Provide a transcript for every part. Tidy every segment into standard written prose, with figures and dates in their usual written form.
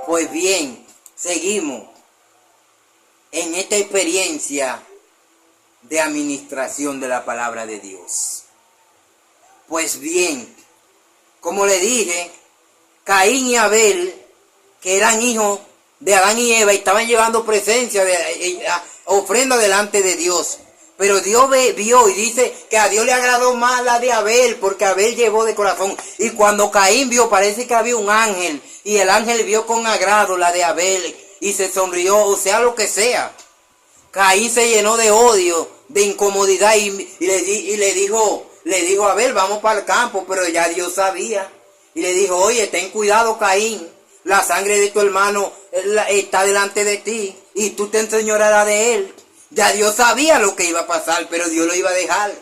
Pues bien, seguimos en esta experiencia de administración de la palabra de Dios. Pues bien, como le dije, Caín y Abel, que eran hijos de Adán y Eva, y estaban llevando presencia, ofrenda delante de Dios. Pero Dios vio y dice que a Dios le agradó más la de Abel, porque Abel llevó de corazón. Y cuando Caín vio, parece que había un ángel, y el ángel vio con agrado la de Abel, y se sonrió, o sea, lo que sea. Caín se llenó de odio, de incomodidad, y le dijo a Abel, vamos para el campo, pero ya Dios sabía. Y le dijo, oye, ten cuidado, Caín, la sangre de tu hermano está delante de ti, y tú te enseñorarás de él. Ya Dios sabía lo que iba a pasar, pero Dios lo iba a dejar.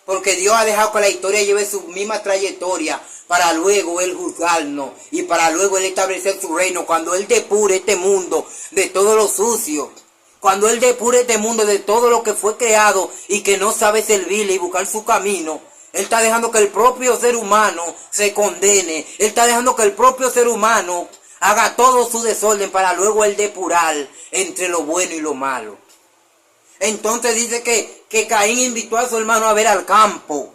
Porque Dios ha dejado que la historia lleve su misma trayectoria para luego Él juzgarnos y para luego Él establecer su reino. Cuando Él depure este mundo de todo lo sucio, cuando Él depure este mundo de todo lo que fue creado y que no sabe servirle y buscar su camino, Él está dejando que el propio ser humano se condene. Él está dejando que el propio ser humano haga todo su desorden para luego Él depurar entre lo bueno y lo malo. Entonces dice que Caín invitó a su hermano a ver al campo.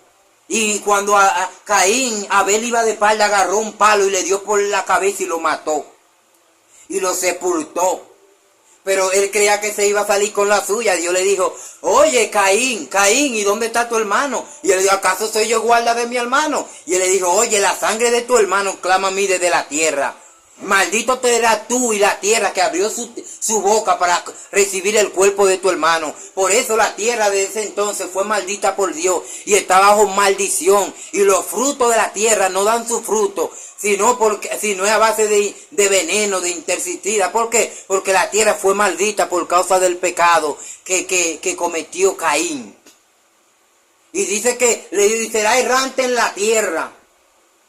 Y cuando Caín, Abel iba de espalda, agarró un palo y le dio por la cabeza y lo mató. Y lo sepultó. Pero él creía que se iba a salir con la suya. Dios le dijo, oye Caín, ¿y dónde está tu hermano? Y él dijo, ¿acaso soy yo guarda de mi hermano? Y él le dijo, oye, la sangre de tu hermano clama a mí desde la tierra. Maldito te serás tú y la tierra que abrió su boca para recibir el cuerpo de tu hermano. Por eso la tierra de ese entonces fue maldita por Dios y está bajo maldición. Y los frutos de la tierra no dan su fruto, sino es a base de veneno, de insecticida. ¿Por qué? Porque la tierra fue maldita por causa del pecado que cometió Caín. Y dice que le será errante en la tierra.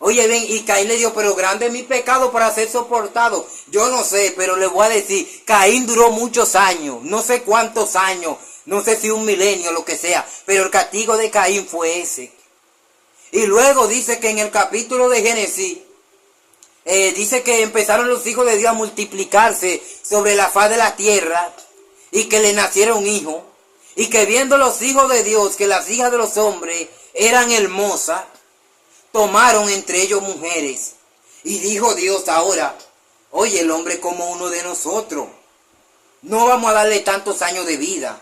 Oye, ven, y Caín le dijo, pero grande es mi pecado para ser soportado. Yo no sé, pero le voy a decir, Caín duró muchos años, no sé cuántos años, no sé si un milenio, lo que sea, pero el castigo de Caín fue ese. Y luego dice que en el capítulo de Génesis, dice que empezaron los hijos de Dios a multiplicarse sobre la faz de la tierra, y que le nacieron hijos, y que viendo los hijos de Dios, que las hijas de los hombres eran hermosas, tomaron entre ellos mujeres. Y dijo Dios ahora, oye, el hombre como uno de nosotros, no vamos a darle tantos años de vida,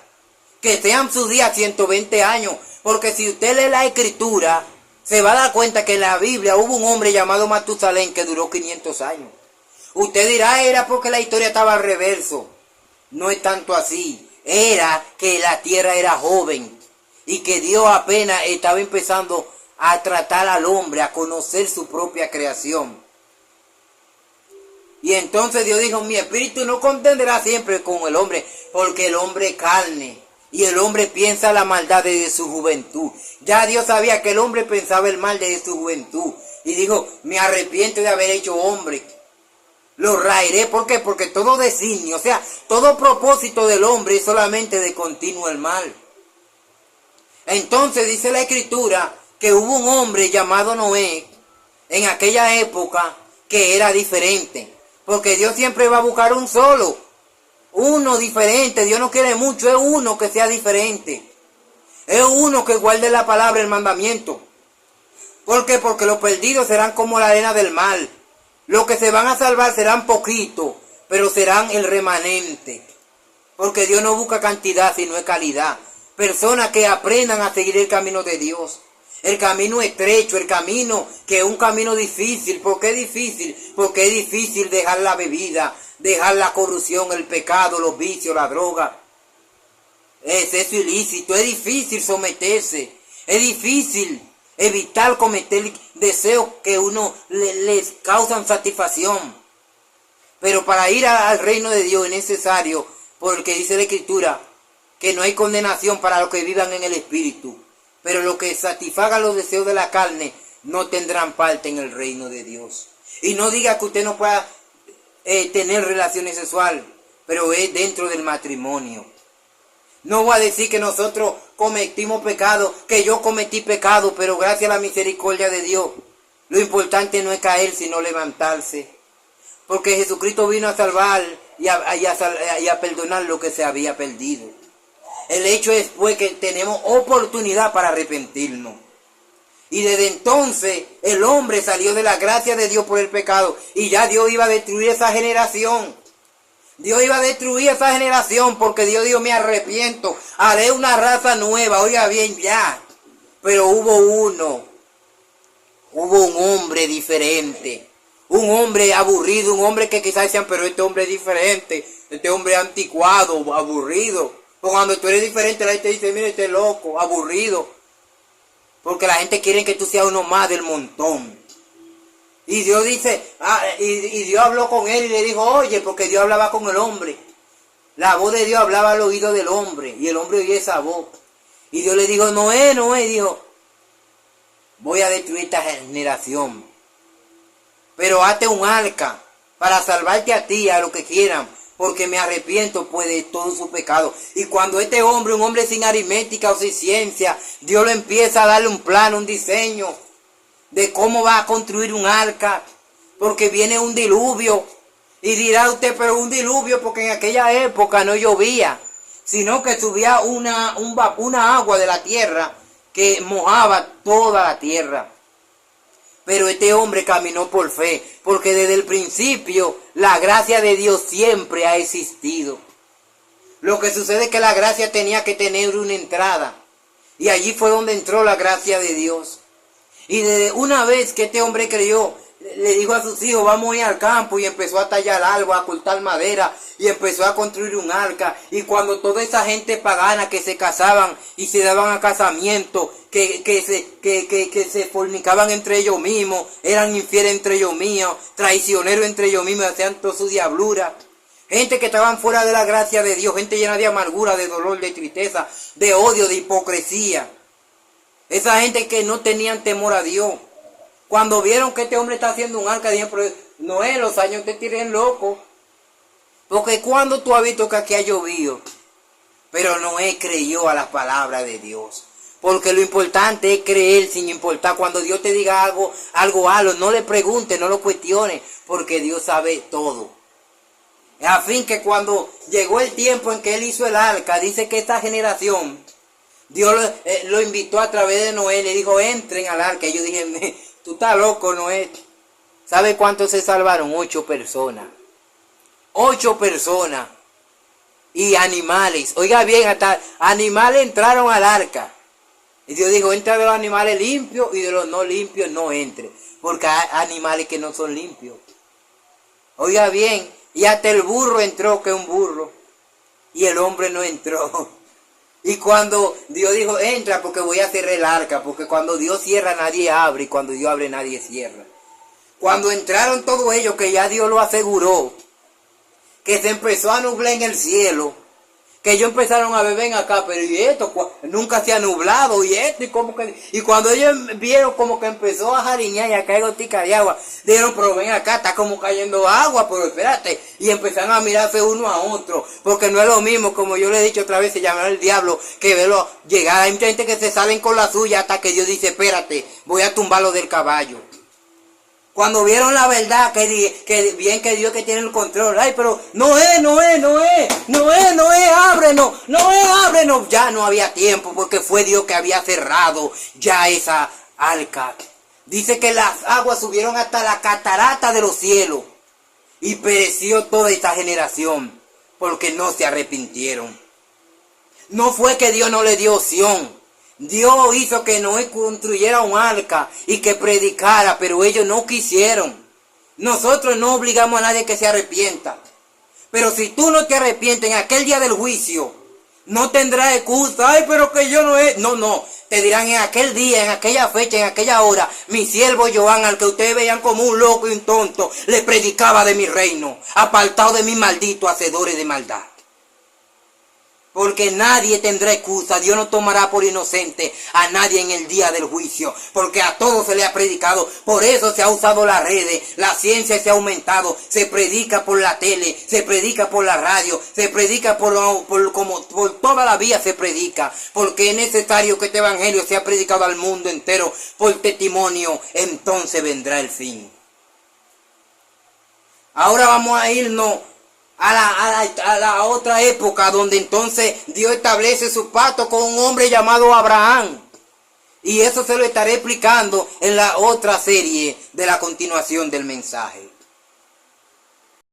que sean sus días 120 años, porque si usted lee la escritura, se va a dar cuenta que en la Biblia hubo un hombre llamado Matusalén que duró 500 años. Usted dirá, era porque la historia estaba al reverso. No es tanto así, era que la tierra era joven y que Dios apenas estaba empezando a tratar al hombre, a conocer su propia creación. Y entonces Dios dijo, mi espíritu no contenderá siempre con el hombre, porque el hombre es carne, y el hombre piensa la maldad desde su juventud. Ya Dios sabía que el hombre pensaba el mal desde su juventud, y dijo, me arrepiento de haber hecho hombre. Lo raeré, ¿por qué? Porque todo designio, o sea, todo propósito del hombre es solamente de continuo el mal. Entonces dice la escritura que hubo un hombre llamado Noé en aquella época que era diferente, porque Dios siempre va a buscar un solo, uno diferente. Dios no quiere mucho, es uno que sea diferente, es uno que guarde la palabra, el mandamiento. ¿Por qué? Porque los perdidos serán como la arena del mar, los que se van a salvar serán poquitos, pero serán el remanente, porque Dios no busca cantidad sino es calidad. Personas que aprendan a seguir el camino de Dios. El camino estrecho, el camino que es un camino difícil. ¿Por qué difícil? Porque es difícil dejar la bebida, dejar la corrupción, el pecado, los vicios, la droga, el sexo ilícito. Es difícil someterse, es difícil evitar cometer deseos que uno les causan satisfacción. Pero para ir al reino de Dios es necesario, porque dice la Escritura, que no hay condenación para los que vivan en el Espíritu. Pero los que satisfagan los deseos de la carne no tendrán parte en el reino de Dios. Y no diga que usted no pueda tener relaciones sexuales, pero es dentro del matrimonio. No voy a decir que nosotros cometimos pecado, que yo cometí pecado, pero gracias a la misericordia de Dios, lo importante no es caer, sino levantarse. Porque Jesucristo vino a salvar y a perdonar lo que se había perdido. El hecho es pues que tenemos oportunidad para arrepentirnos. Y desde entonces el hombre salió de la gracia de Dios por el pecado. Y ya Dios iba a destruir esa generación. Dios iba a destruir esa generación porque Dios dijo, me arrepiento. Haré una raza nueva. Oiga bien ya. Pero hubo un hombre diferente. Un hombre aburrido. Un hombre que quizás decían, pero este hombre es diferente. Este hombre es anticuado, aburrido. Porque cuando tú eres diferente la gente dice, mira, este es loco, aburrido. Porque la gente quiere que tú seas uno más del montón. Y Dios dice, y Dios habló con él y le dijo, oye, porque Dios hablaba con el hombre. La voz de Dios hablaba al oído del hombre. Y el hombre oía esa voz. Y Dios le dijo, Noé, dijo, voy a destruir esta generación. Pero hazte un arca para salvarte a ti, a lo que quieran. Porque me arrepiento pues de todo su pecado. Y cuando este hombre, un hombre sin aritmética o sin ciencia, Dios le empieza a darle un plano, un diseño de cómo va a construir un arca. Porque viene un diluvio. Y dirá usted, pero un diluvio porque en aquella época no llovía. Sino que subía una agua de la tierra que mojaba toda la tierra. Pero este hombre caminó por fe, porque desde el principio la gracia de Dios siempre ha existido. Lo que sucede es que la gracia tenía que tener una entrada. Y allí fue donde entró la gracia de Dios. Y desde una vez que este hombre creyó, le dijo a sus hijos, vamos a ir al campo, y empezó a tallar algo, a cortar madera, y empezó a construir un arca. Y cuando toda esa gente pagana que se casaban y se daban a casamiento, que se fornicaban entre ellos mismos, eran infieles entre ellos mismos, traicioneros entre ellos mismos, hacían toda su diablura. Gente que estaban fuera de la gracia de Dios, gente llena de amargura, de dolor, de tristeza, de odio, de hipocresía. Esa gente que no tenían temor a Dios. Cuando vieron que este hombre está haciendo un arca, dijeron, pero Noé, los años te tiren loco. Porque cuando tú has visto que aquí ha llovido. Pero Noé creyó a las palabras de Dios. Porque lo importante es creer sin importar. Cuando Dios te diga algo, hazlo. No le preguntes, no lo cuestiones. Porque Dios sabe todo. A fin que cuando llegó el tiempo en que él hizo el arca, dice que esta generación, Dios lo invitó a través de Noé, le dijo, entren al arca. Y yo dije, tú estás loco, Noé. ¿Sabe cuántos se salvaron? 8 personas. 8 personas. Y animales. Oiga bien, hasta animales entraron al arca. Y Dios dijo, entra de los animales limpios y de los no limpios no entre. Porque hay animales que no son limpios. Oiga bien, y hasta el burro entró, que es un burro. Y el hombre no entró. Y cuando Dios dijo, entra porque voy a cerrar el arca. Porque cuando Dios cierra nadie abre. Y cuando Dios abre nadie cierra. Cuando entraron todos ellos, que ya Dios lo aseguró, que se empezó a nublar en el cielo, que ellos empezaron a beber acá, pero y esto nunca se ha nublado, y esto, y cuando ellos vieron como que empezó a jariñar y a caer gotica de agua, dijeron, pero ven acá, está como cayendo agua, pero espérate, y empezaron a mirarse uno a otro, porque no es lo mismo, como yo le he dicho otra vez, se llama el diablo, que verlo llegar. Hay mucha gente que se salen con la suya hasta que Dios dice, espérate, voy a tumbarlo del caballo. Cuando vieron la verdad, que bien que Dios que tiene el control. Ay, pero Noé, ábrenos. Ya no había tiempo porque fue Dios que había cerrado ya esa arca. Dice que las aguas subieron hasta la catarata de los cielos. Y pereció toda esta generación porque no se arrepintieron. No fue que Dios no le dio opción. Dios hizo que Noé construyera un arca y que predicara, pero ellos no quisieron. Nosotros no obligamos a nadie que se arrepienta. Pero si tú no te arrepientes en aquel día del juicio, no tendrás excusa. Ay, pero que yo no es. No. Te dirán en aquel día, en aquella fecha, en aquella hora, mi siervo Joan, al que ustedes veían como un loco y un tonto, le predicaba de mi reino, apartado de mis malditos hacedores de maldad. Porque nadie tendrá excusa. Dios no tomará por inocente a nadie en el día del juicio. Porque a todos se le ha predicado. Por eso se ha usado las redes. La ciencia se ha aumentado. Se predica por la tele. Se predica por la radio. Se predica por toda la vía se predica. Porque es necesario que este evangelio sea predicado al mundo entero. Por testimonio. Entonces vendrá el fin. Ahora vamos a irnos a la otra época donde entonces Dios establece su pacto con un hombre llamado Abraham. Y eso se lo estaré explicando en la otra serie de la continuación del mensaje.